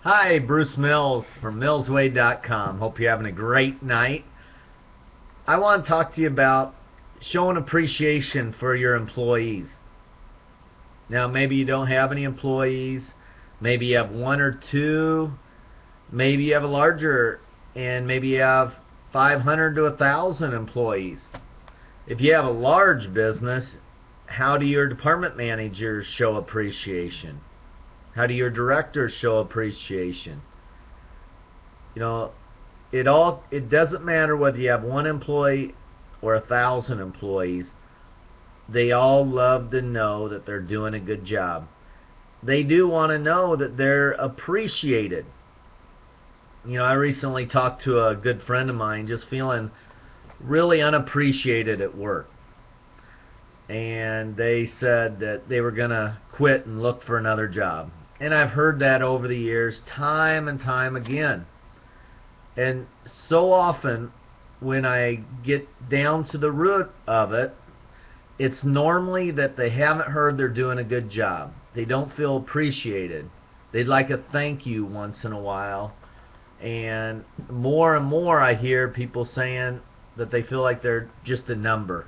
Hi, Bruce Mills from millsway.com. Hope you're having a great night. I want to talk to you about showing appreciation for your employees. Now, maybe you don't have any employees. Maybe you have one or two. Maybe you have a larger, and maybe you have 500 to 1,000 employees. If you have a large business, how do your department managers show appreciation? How do your directors show appreciation? You know, it doesn't matter whether you have one employee or 1,000 employees. They all love to know that they're doing a good job. They do want to know that they're appreciated. I recently talked to a good friend of mine just feeling really unappreciated at work. And they said that they were going to quit and look for another job. And I've heard that over the years, time and time again. And so often, when I get down to the root of it, it's normally that they haven't heard they're doing a good job. They don't feel appreciated. They'd like a thank you once in a while. And more I hear people saying that they feel like they're just a number.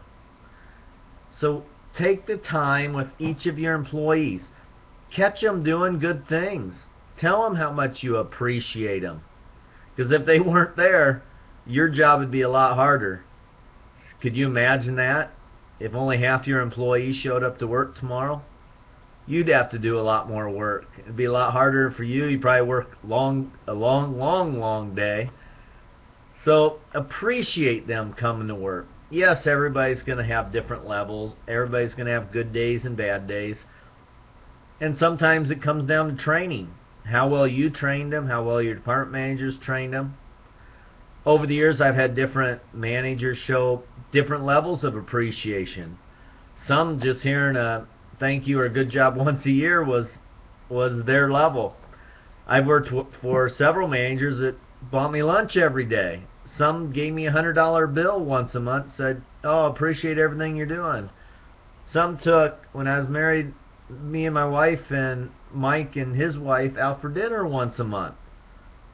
So take the time with each of your employees. Catch them doing good things. Tell them how much you appreciate them. Because if they weren't there, your job would be a lot harder. Could you imagine that? If only half your employees showed up to work tomorrow, you'd have to do a lot more work. It'd be a lot harder for you. You'd probably work a long day. So appreciate them coming to work. Yes, everybody's going to have different levels. Everybody's going to have good days and bad days. And sometimes it comes down to training. How well you trained them, how well your department managers trained them. Over the years, I've had different managers show different levels of appreciation. Some just hearing a thank you or a good job once a year was their level. I've worked for several managers that bought me lunch every day. Some gave me a $100 bill once a month, said, "Oh, appreciate everything you're doing." Some took, when I was married, me and my wife and Mike and his wife out for dinner once a month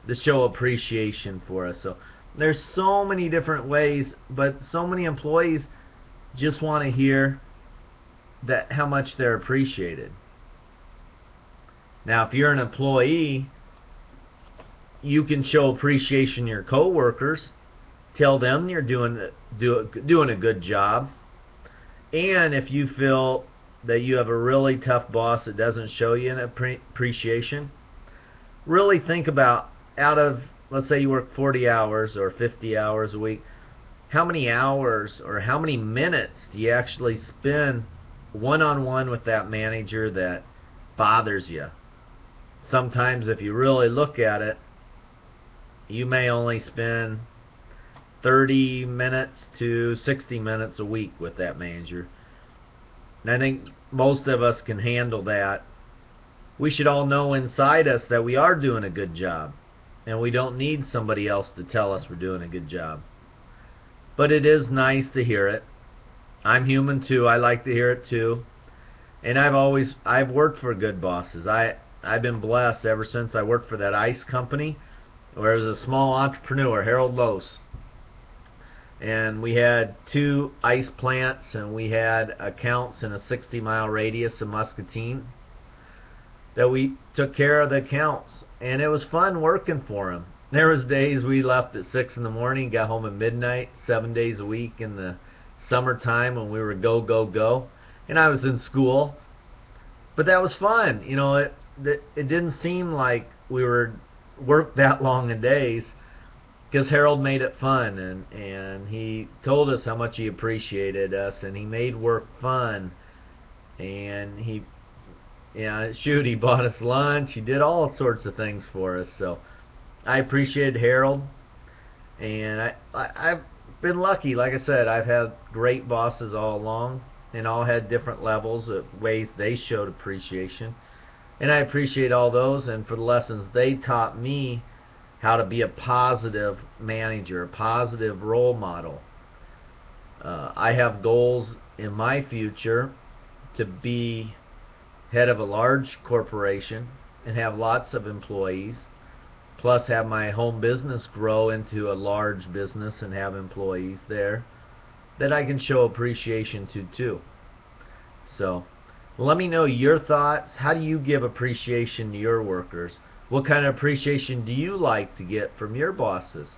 to show appreciation for us. So there's so many different ways, but so many employees just want to hear that how much they're appreciated. Now, if you're an employee, you can show appreciation to your coworkers. Tell them you're doing a good job. And if you feel that you have a really tough boss that doesn't show you an appreciation, really think about, out of, let's say you work 40 hours or 50 hours a week, how many hours or how many minutes do you actually spend one-on-one with that manager that bothers you? Sometimes if you really look at it, you may only spend 30 minutes to 60 minutes a week with that manager. And I think most of us can handle that. We should all know inside us that we are doing a good job, and we don't need somebody else to tell us we're doing a good job. But it is nice to hear it. I'm human too. I like to hear it too. And I've worked for good bosses. I've been blessed ever since I worked for that ice company, where I was a small entrepreneur, Harold Lose. And we had 2 ice plants, and we had accounts in a 60-mile radius of Muscatine that we took care of the accounts. And it was fun working for them. There was days we left at 6 in the morning, got home at midnight, 7 days a week in the summertime when we were go. And I was in school. But that was fun. It didn't seem like we were worked that long a days, because Harold made it fun, and he told us how much he appreciated us, and he made work fun, and he bought us lunch, he did all sorts of things for us. So I appreciated Harold, and I've been lucky. Like I said, I've had great bosses all along, and all had different levels of ways they showed appreciation, and I appreciate all those, and for the lessons they taught me how to be a positive manager, a positive role model. I have goals in my future to be head of a large corporation and have lots of employees plus have my home business grow into a large business and have employees there that I can show appreciation to too. So let me know your thoughts. How do you give appreciation to your workers? What kind of appreciation do you like to get from your bosses?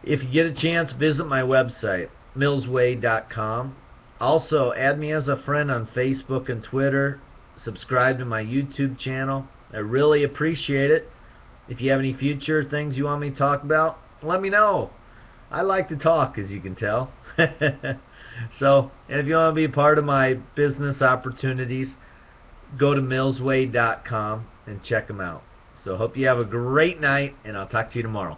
If you get a chance, visit my website, millsway.com. Also, add me as a friend on Facebook and Twitter. Subscribe to my YouTube channel. I really appreciate it. If you have any future things you want me to talk about, let me know. I like to talk, as you can tell. So, and if you want to be a part of my business opportunities, go to millsway.com and check them out. So, hope you have a great night, and I'll talk to you tomorrow.